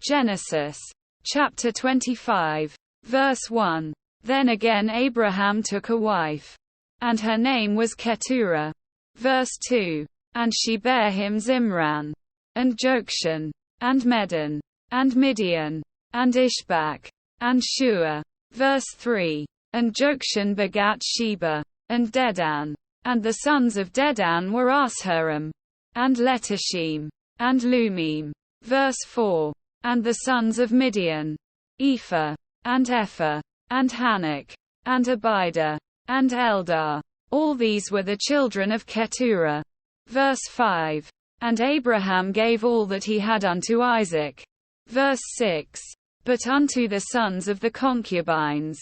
Genesis chapter 25, verse 1. Then again Abraham took a wife, and her name was Keturah. Verse 2. And she bare him Zimran, and Jokshan, and Medan, and Midian, and Ishbak, and Shua. Verse 3. And Jokshan begat Sheba, and Dedan. And the sons of Dedan were Asherim, and Letashim, and Lumim. Verse 4. And the sons of Midian, Ephah, and Ephah, and Hanok, and Abida, and Eldar. All these were the children of Keturah. Verse 5. And Abraham gave all that he had unto Isaac. Verse 6. But unto the sons of the concubines,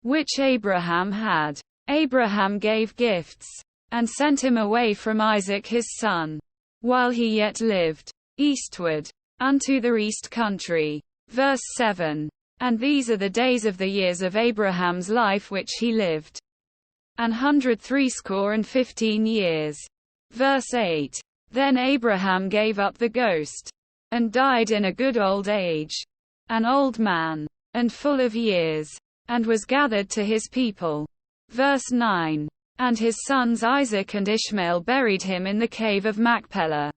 which Abraham had, Abraham gave gifts, and sent him away from Isaac his son, while he yet lived, eastward, unto the east country. Verse 7. And these are the days of the years of Abraham's life which he lived, 160 years. Verse 8. Then Abraham gave up the ghost, and died in a good old age, an old man, and full of years, and was gathered to his people. Verse 9. And his sons Isaac and Ishmael buried him in the cave of Machpelah,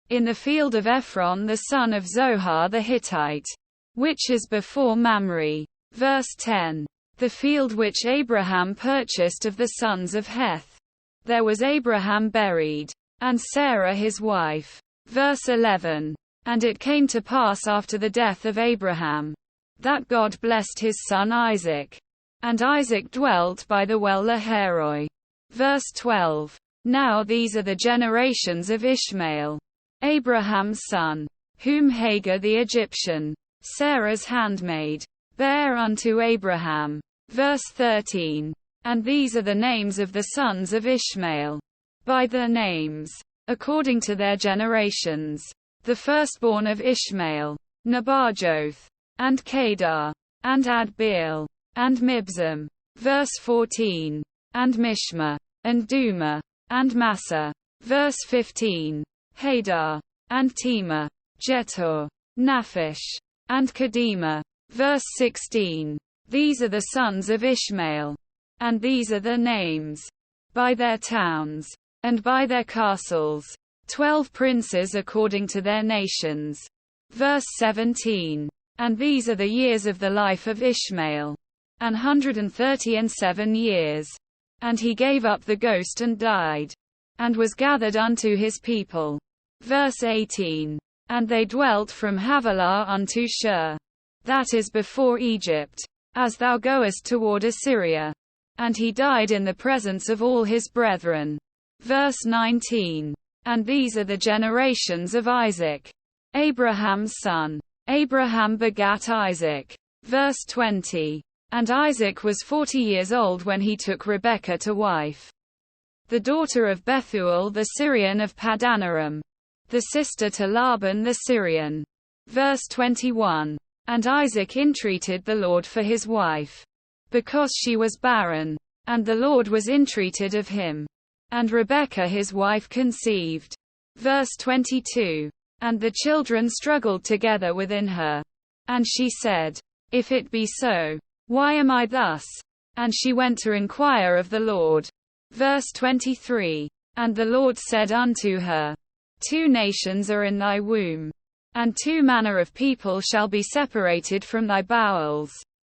in the field of Ephron the son of Zohar the Hittite, which is before Mamre. Verse 10. The field which Abraham purchased of the sons of Heth. There was Abraham buried, and Sarah his wife. Verse 11. And it came to pass after the death of Abraham, that God blessed his son Isaac. And Isaac dwelt by the well Lahairoi. Verse 12. Now these are the generations of Ishmael, Abraham's son, whom Hagar the Egyptian, Sarah's handmaid, bare unto Abraham. Verse 13. And these are the names of the sons of Ishmael, by their names, according to their generations. The firstborn of Ishmael, Nebajoth, and Kedar, and Adbeel, and Mibzam. Verse 14. And Mishma, and Duma, and Massa. Verse 15. Hadar, and Tema, Jetur, Naphish, and Kedema. Verse 16. These are the sons of Ishmael, and these are their names, by their towns, and by their castles, 12 princes according to their nations. Verse 17. And these are the years of the life of Ishmael, 137 years. And he gave up the ghost and died, and was gathered unto his people. Verse 18. And they dwelt from Havilah unto Shur, that is before Egypt, as thou goest toward Assyria. And he died in the presence of all his brethren. Verse 19. And these are the generations of Isaac, Abraham's son. Abraham begat Isaac. Verse 20. And Isaac was 40 years old when he took Rebekah to wife, the daughter of Bethuel the Syrian of Padanaram, the sister to Laban the Syrian. Verse 21. And Isaac entreated the Lord for his wife, because she was barren. And the Lord was entreated of him. And Rebekah his wife conceived. Verse 22. And the children struggled together within her. And she said, If it be so, why am I thus? And she went to inquire of the Lord. Verse 23. And the Lord said unto her, 2 nations are in thy womb, and 2 manner of people shall be separated from thy bowels.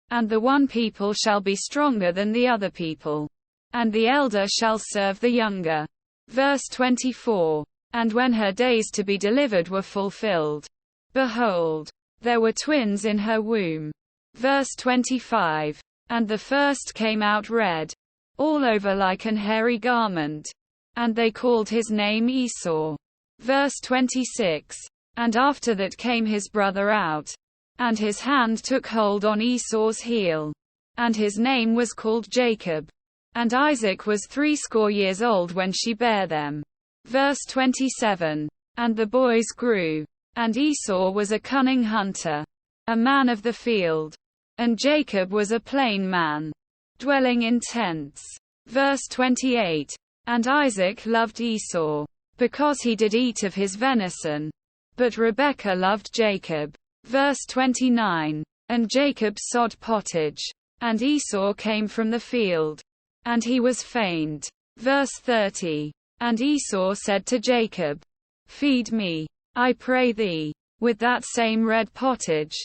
And the one people shall be stronger than the other people, and the elder shall serve the younger. Verse 24. And when her days to be delivered were fulfilled, behold, there were twins in her womb. Verse 25. And the first came out red, all over like an hairy garment, and they called his name Esau. Verse 26. And after that came his brother out, and his hand took hold on Esau's heel, and his name was called Jacob. And Isaac was 80 years old when she bare them. Verse 27. And the boys grew, and Esau was a cunning hunter, a man of the field, and Jacob was a plain man, dwelling in tents. Verse 28. And Isaac loved Esau, because he did eat of his venison, but Rebekah loved Jacob. Verse 29. And Jacob sod pottage. And Esau came from the field. And he was faint. Verse 30. And Esau said to Jacob, Feed me, I pray thee, with that same red pottage.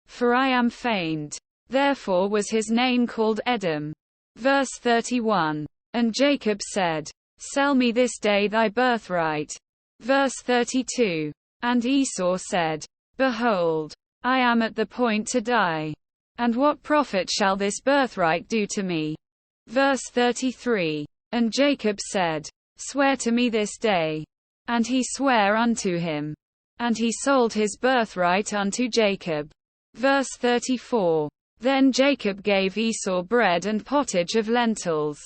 For I am faint. Therefore was his name called Edom. Verse 31. And Jacob said, Sell me this day thy birthright. Verse 32. And Esau said, Behold, I am at the point to die. And what profit shall this birthright do to me? Verse 33. And Jacob said, Swear to me this day. And he sware unto him. And he sold his birthright unto Jacob. Verse 34. Then Jacob gave Esau bread and pottage of lentils.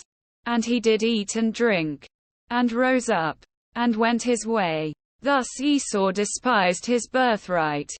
And he did eat and drink. And rose up. And went his way. Thus Esau despised his birthright.